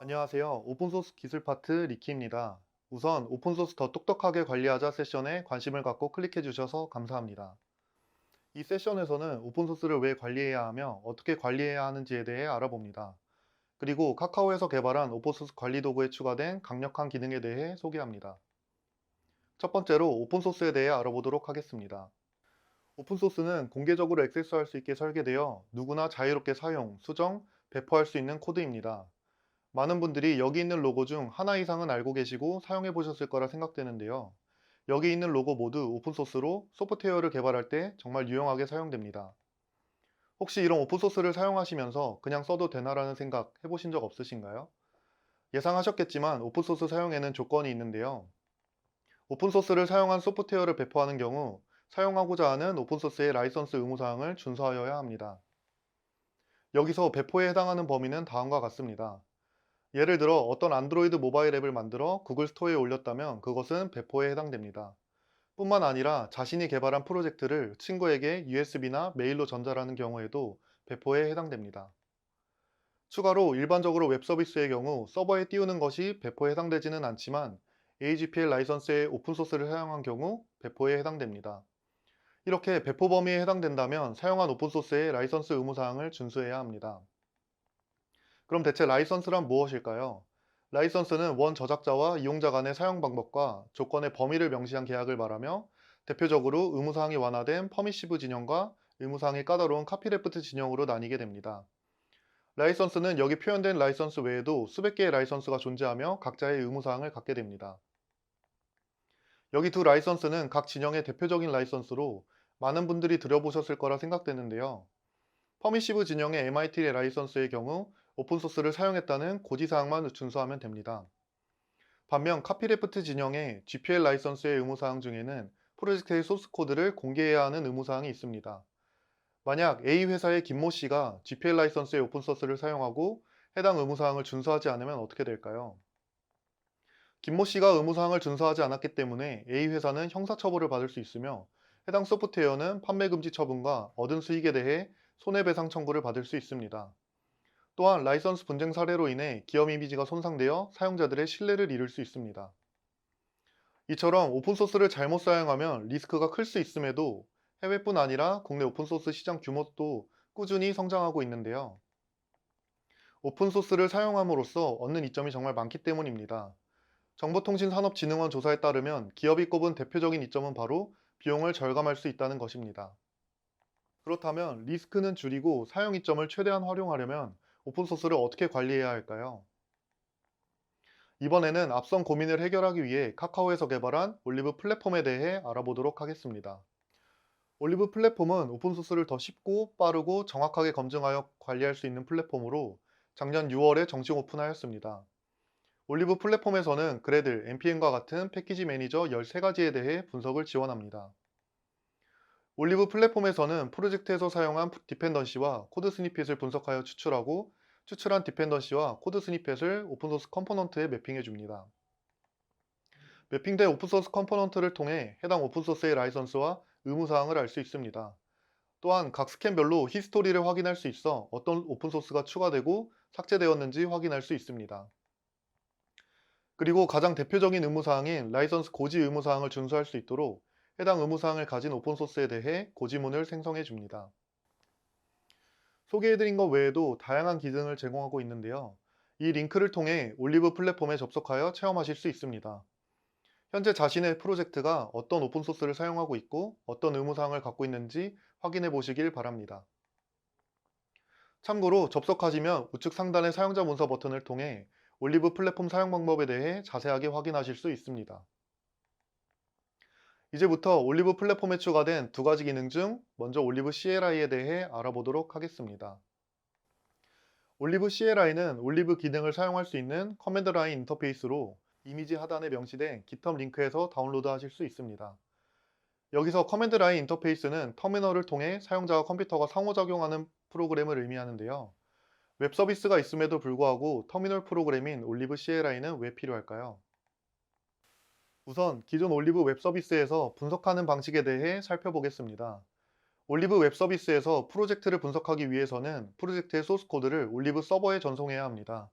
안녕하세요. 오픈소스 기술 파트 리키입니다. 우선 오픈소스 더 똑똑하게 관리하자 세션에 관심을 갖고 클릭해 주셔서 감사합니다. 이 세션에서는 오픈소스를 왜 관리해야 하며 어떻게 관리해야 하는지에 대해 알아봅니다. 그리고 카카오에서 개발한 오픈소스 관리 도구에 추가된 강력한 기능에 대해 소개합니다. 첫 번째로 오픈소스에 대해 알아보도록 하겠습니다. 오픈소스는 공개적으로 액세스할 수 있게 설계되어 누구나 자유롭게 사용, 수정, 배포할 수 있는 코드입니다. 많은 분들이 여기 있는 로고 중 하나 이상은 알고 계시고 사용해 보셨을 거라 생각되는데요. 여기 있는 로고 모두 오픈소스로 소프트웨어를 개발할 때 정말 유용하게 사용됩니다. 혹시 이런 오픈소스를 사용하시면서 그냥 써도 되나라는 생각 해보신 적 없으신가요? 예상하셨겠지만 오픈소스 사용에는 조건이 있는데요. 오픈소스를 사용한 소프트웨어를 배포하는 경우 사용하고자 하는 오픈소스의 라이선스 의무사항을 준수하여야 합니다. 여기서 배포에 해당하는 범위는 다음과 같습니다. 예를 들어 어떤 안드로이드 모바일 앱을 만들어 구글 스토어에 올렸다면 그것은 배포에 해당됩니다. 뿐만 아니라 자신이 개발한 프로젝트를 친구에게 USB나 메일로 전달하는 경우에도 배포에 해당됩니다. 추가로 일반적으로 웹 서비스의 경우 서버에 띄우는 것이 배포에 해당되지는 않지만 AGPL 라이선스의 오픈소스를 사용한 경우 배포에 해당됩니다. 이렇게 배포 범위에 해당된다면 사용한 오픈소스의 라이선스 의무사항을 준수해야 합니다. 그럼 대체 라이선스란 무엇일까요? 라이선스는 원 저작자와 이용자 간의 사용 방법과 조건의 범위를 명시한 계약을 말하며 대표적으로 의무사항이 완화된 퍼미시브 진영과 의무사항이 까다로운 카피레프트 진영으로 나뉘게 됩니다. 라이선스는 여기 표현된 라이선스 외에도 수백 개의 라이선스가 존재하며 각자의 의무사항을 갖게 됩니다. 여기 두 라이선스는 각 진영의 대표적인 라이선스로 많은 분들이 들어보셨을 거라 생각되는데요. 퍼미시브 진영의 MIT 라이선스의 경우 오픈소스를 사용했다는 고지사항만 준수하면 됩니다. 반면 카피레프트 진영의 GPL 라이선스의 의무사항 중에는 프로젝트의 소스코드를 공개해야 하는 의무사항이 있습니다. 만약 A 회사의 김모 씨가 GPL 라이선스의 오픈소스를 사용하고 해당 의무사항을 준수하지 않으면 어떻게 될까요? 김모 씨가 의무사항을 준수하지 않았기 때문에 A 회사는 형사처벌을 받을 수 있으며 해당 소프트웨어는 판매금지 처분과 얻은 수익에 대해 손해배상 청구를 받을 수 있습니다. 또한 라이선스 분쟁 사례로 인해 기업 이미지가 손상되어 사용자들의 신뢰를 잃을 수 있습니다. 이처럼 오픈소스를 잘못 사용하면 리스크가 클 수 있음에도 해외뿐 아니라 국내 오픈소스 시장 규모도 꾸준히 성장하고 있는데요. 오픈소스를 사용함으로써 얻는 이점이 정말 많기 때문입니다. 정보통신산업진흥원 조사에 따르면 기업이 꼽은 대표적인 이점은 바로 비용을 절감할 수 있다는 것입니다. 그렇다면 리스크는 줄이고 사용 이점을 최대한 활용하려면 오픈소스를 어떻게 관리해야 할까요? 이번에는 앞선 고민을 해결하기 위해 카카오에서 개발한 올리브 플랫폼에 대해 알아보도록 하겠습니다. 올리브 플랫폼은 오픈소스를 더 쉽고 빠르고 정확하게 검증하여 관리할 수 있는 플랫폼으로 작년 6월에 정식 오픈하였습니다. 올리브 플랫폼에서는 그래들, npm과 같은 패키지 매니저 13가지에 대해 분석을 지원합니다. 올리브 플랫폼에서는 프로젝트에서 사용한 디펜던시와 코드 스니펫을 분석하여 추출하고 추출한 디펜던시와 코드 스니펫을 오픈소스 컴포넌트에 매핑해 줍니다. 매핑된 오픈소스 컴포넌트를 통해 해당 오픈소스의 라이선스와 의무사항을 알 수 있습니다. 또한 각 스캔별로 히스토리를 확인할 수 있어 어떤 오픈소스가 추가되고 삭제되었는지 확인할 수 있습니다. 그리고 가장 대표적인 의무사항인 라이선스 고지 의무사항을 준수할 수 있도록 해당 의무사항을 가진 오픈소스에 대해 고지문을 생성해 줍니다. 소개해드린 것 외에도 다양한 기능을 제공하고 있는데요. 이 링크를 통해 올리브 플랫폼에 접속하여 체험하실 수 있습니다. 현재 자신의 프로젝트가 어떤 오픈소스를 사용하고 있고 어떤 의무사항을 갖고 있는지 확인해 보시길 바랍니다. 참고로 접속하시면 우측 상단의 사용자 문서 버튼을 통해 올리브 플랫폼 사용 방법에 대해 자세하게 확인하실 수 있습니다. 이제부터 올리브 플랫폼에 추가된 두 가지 기능 중 먼저 올리브 CLI에 대해 알아보도록 하겠습니다. 올리브 CLI는 올리브 기능을 사용할 수 있는 커맨드 라인 인터페이스로 이미지 하단에 명시된 GitHub 링크에서 다운로드 하실 수 있습니다. 여기서 커맨드 라인 인터페이스는 터미널을 통해 사용자와 컴퓨터가 상호작용하는 프로그램을 의미하는데요. 웹 서비스가 있음에도 불구하고 터미널 프로그램인 올리브 CLI는 왜 필요할까요? 우선 기존 올리브 웹 서비스에서 분석하는 방식에 대해 살펴보겠습니다. 올리브 웹 서비스에서 프로젝트를 분석하기 위해서는 프로젝트의 소스 코드를 올리브 서버에 전송해야 합니다.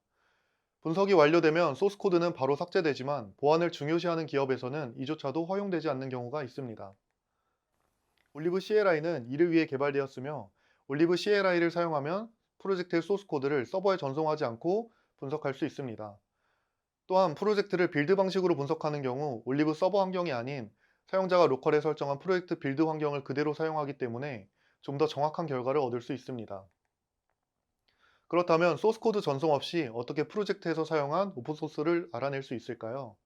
분석이 완료되면 소스 코드는 바로 삭제되지만 보안을 중요시하는 기업에서는 이조차도 허용되지 않는 경우가 있습니다. 올리브 CLI는 이를 위해 개발되었으며 올리브 CLI를 사용하면 프로젝트의 소스 코드를 서버에 전송하지 않고 분석할 수 있습니다. 또한 프로젝트를 빌드 방식으로 분석하는 경우 올리브 서버 환경이 아닌 사용자가 로컬에 설정한 프로젝트 빌드 환경을 그대로 사용하기 때문에 좀 더 정확한 결과를 얻을 수 있습니다. 그렇다면 소스 코드 전송 없이 어떻게 프로젝트에서 사용한 오픈소스를 알아낼 수 있을까요?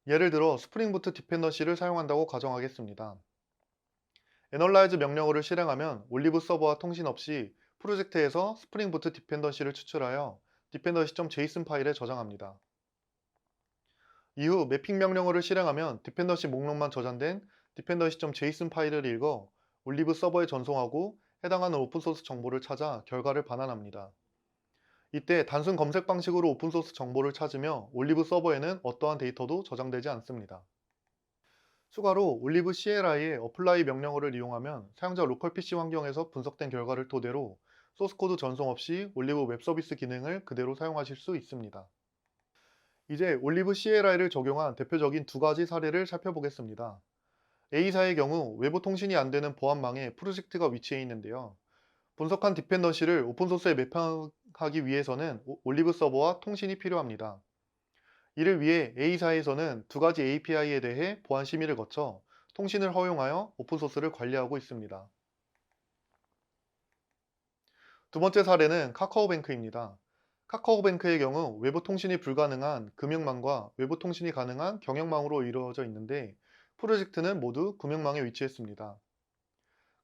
예를 들어 스프링 부트 디펜던시를 사용한다고 가정하겠습니다. 애널라이즈 명령어를 실행하면 올리브 서버와 통신 없이 프로젝트에서 스프링 부트 디펜던시를 추출하여 dependency.json 파일에 저장합니다. 이후 매핑 명령어를 실행하면 디펜던시 목록만 저장된 dependency.json 파일을 읽어 올리브 서버에 전송하고 해당하는 오픈소스 정보를 찾아 결과를 반환합니다. 이때 단순 검색 방식으로 오픈소스 정보를 찾으며 올리브 서버에는 어떠한 데이터도 저장되지 않습니다. 추가로 올리브 CLI의 apply 명령어를 이용하면 사용자 로컬 PC 환경에서 분석된 결과를 토대로 소스 코드 전송 없이 올리브 웹 서비스 기능을 그대로 사용하실 수 있습니다. 이제 올리브 CLI를 적용한 대표적인 두 가지 사례를 살펴보겠습니다. A사의 경우 외부 통신이 안 되는 보안망에 프로젝트가 위치해 있는데요. 분석한 디펜던시를 오픈소스에 매핑하기 위해서는 올리브 서버와 통신이 필요합니다. 이를 위해 A사에서는 두 가지 API에 대해 보안 심의를 거쳐 통신을 허용하여 오픈소스를 관리하고 있습니다. 두 번째 사례는 카카오뱅크입니다. 카카오뱅크의 경우 외부 통신이 불가능한 금융망과 외부 통신이 가능한 경영망으로 이루어져 있는데 프로젝트는 모두 금융망에 위치했습니다.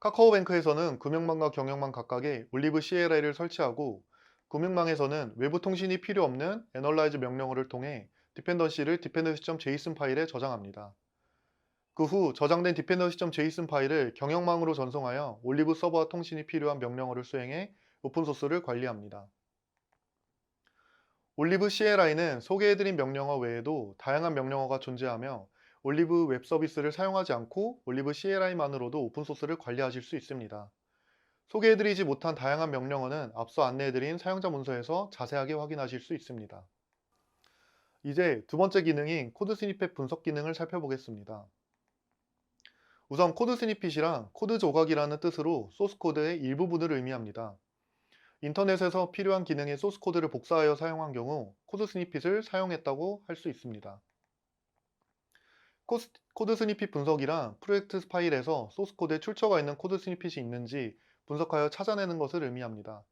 카카오뱅크에서는 금융망과 경영망 각각에 올리브 CLI를 설치하고 금융망에서는 외부 통신이 필요 없는 애널라이즈 명령어를 통해 디펜던시를 dependency.json 파일에 저장합니다. 그 후 저장된 dependency.json 파일을 경영망으로 전송하여 올리브 서버와 통신이 필요한 명령어를 수행해 오픈소스를 관리합니다. 올리브 CLI는 소개해드린 명령어 외에도 다양한 명령어가 존재하며 올리브 웹 서비스를 사용하지 않고 올리브 CLI만으로도 오픈소스를 관리하실 수 있습니다. 소개해드리지 못한 다양한 명령어는 앞서 안내해드린 사용자 문서에서 자세하게 확인하실 수 있습니다. 이제 두 번째 기능인 코드 스니펫 분석 기능을 살펴보겠습니다. 우선 코드 스니핏이란 코드 조각이라는 뜻으로 소스 코드의 일부분을 의미합니다. 인터넷에서 필요한 기능의 소스 코드를 복사하여 사용한 경우 코드 스니핏을 사용했다고 할 수 있습니다. 코드 스니핏 분석이란 프로젝트 파일에서 소스 코드에 출처가 있는 코드 스니핏이 있는지 분석하여 찾아내는 것을 의미합니다.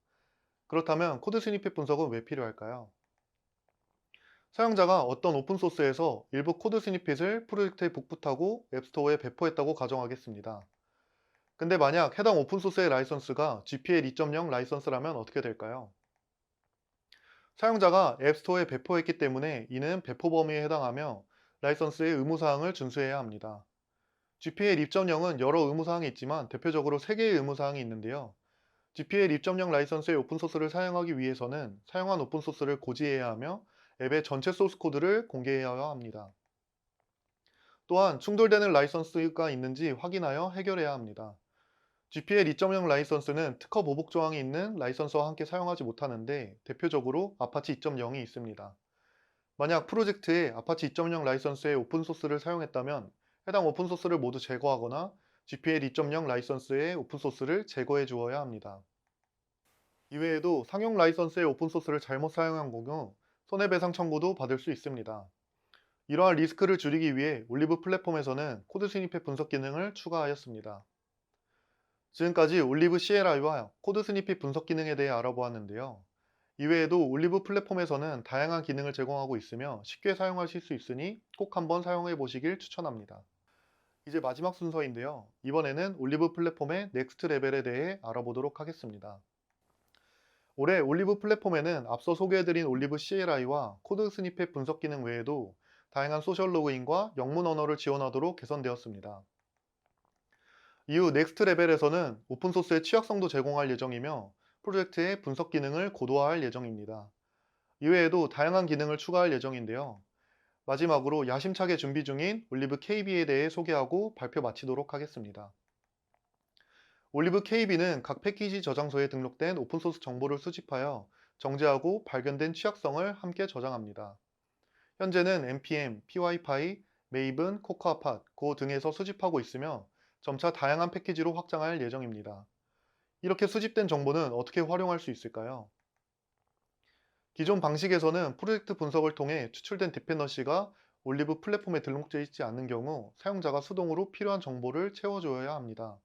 그렇다면 코드 스니핏 분석은 왜 필요할까요? 사용자가 어떤 오픈소스에서 일부 코드 스니핏을 프로젝트에 복붙하고 앱스토어에 배포했다고 가정하겠습니다. 근데 만약 해당 오픈소스의 라이선스가 GPL 2.0 라이선스라면 어떻게 될까요? 사용자가 앱스토어에 배포했기 때문에 이는 배포 범위에 해당하며 라이선스의 의무사항을 준수해야 합니다. GPL 2.0은 여러 의무사항이 있지만 대표적으로 3개의 의무사항이 있는데요. GPL 2.0 라이선스의 오픈소스를 사용하기 위해서는 사용한 오픈소스를 고지해야 하며 앱의 전체 소스 코드를 공개해야 합니다. 또한 충돌되는 라이선스가 있는지 확인하여 해결해야 합니다. GPL 2.0 라이선스는 특허 보복 조항이 있는 라이선스와 함께 사용하지 못하는데 대표적으로 아파치 2.0이 있습니다. 만약 프로젝트에 아파치 2.0 라이선스의 오픈소스를 사용했다면 해당 오픈소스를 모두 제거하거나 GPL 2.0 라이선스의 오픈소스를 제거해 주어야 합니다. 이외에도 상용 라이선스의 오픈소스를 잘못 사용한 경우 손해배상 청구도 받을 수 있습니다. 이러한 리스크를 줄이기 위해 올리브 플랫폼에서는 코드 스니펫 분석 기능을 추가하였습니다. 지금까지 올리브 CLI와 코드 스니핏 분석 기능에 대해 알아보았는데요. 이외에도 올리브 플랫폼에서는 다양한 기능을 제공하고 있으며 쉽게 사용하실 수 있으니 꼭 한번 사용해 보시길 추천합니다. 이제 마지막 순서인데요. 이번에는 올리브 플랫폼의 넥스트 레벨에 대해 알아보도록 하겠습니다. 올해 올리브 플랫폼에는 앞서 소개해드린 올리브 CLI와 코드 스니펫 분석 기능 외에도 다양한 소셜 로그인과 영문 언어를 지원하도록 개선되었습니다. 이후 넥스트 레벨에서는 오픈소스의 취약성도 제공할 예정이며 프로젝트의 분석 기능을 고도화할 예정입니다. 이외에도 다양한 기능을 추가할 예정인데요. 마지막으로 야심차게 준비 중인 올리브 KB에 대해 소개하고 발표 마치도록 하겠습니다. 올리브 KB는 각 패키지 저장소에 등록된 오픈소스 정보를 수집하여 정제하고 발견된 취약성을 함께 저장합니다. 현재는 npm, pypy, 메이븐, 코코아팟, 고 등에서 수집하고 있으며 점차 다양한 패키지로 확장할 예정입니다. 이렇게 수집된 정보는 어떻게 활용할 수 있을까요? 기존 방식에서는 프로젝트 분석을 통해 추출된 디펜던시가 올리브 플랫폼에 등록되어 있지 않는 경우 사용자가 수동으로 필요한 정보를 채워줘야 합니다.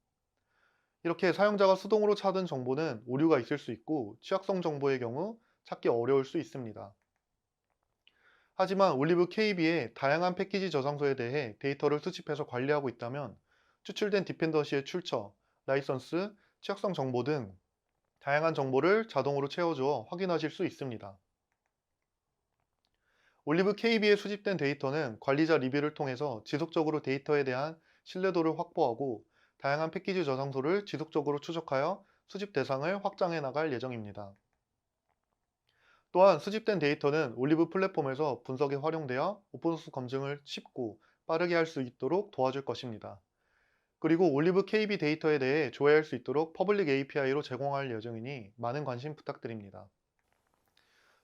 이렇게 사용자가 수동으로 찾은 정보는 오류가 있을 수 있고 취약성 정보의 경우 찾기 어려울 수 있습니다. 하지만 올리브 KB의 다양한 패키지 저장소에 대해 데이터를 수집해서 관리하고 있다면 추출된 디펜던시의 출처, 라이선스, 취약성 정보 등 다양한 정보를 자동으로 채워주어 확인하실 수 있습니다. 올리브 KB에 수집된 데이터는 관리자 리뷰를 통해서 지속적으로 데이터에 대한 신뢰도를 확보하고 다양한 패키지 저장소를 지속적으로 추적하여 수집 대상을 확장해 나갈 예정입니다. 또한 수집된 데이터는 올리브 플랫폼에서 분석에 활용되어 오픈소스 검증을 쉽고 빠르게 할 수 있도록 도와줄 것입니다. 그리고 올리브 KB 데이터에 대해 조회할 수 있도록 퍼블릭 API로 제공할 예정이니 많은 관심 부탁드립니다.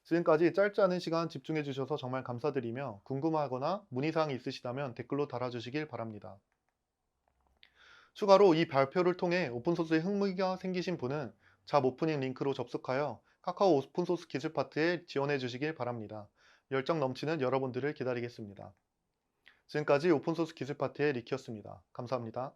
지금까지 짧지 않은 시간 집중해 주셔서 정말 감사드리며 궁금하거나 문의사항이 있으시다면 댓글로 달아주시길 바랍니다. 추가로 이 발표를 통해 오픈소스에 흥미가 생기신 분은 잡 오프닝 링크로 접속하여 카카오 오픈소스 기술 파트에 지원해 주시길 바랍니다. 열정 넘치는 여러분들을 기다리겠습니다. 지금까지 오픈소스 기술 파트의 리키였습니다. 감사합니다.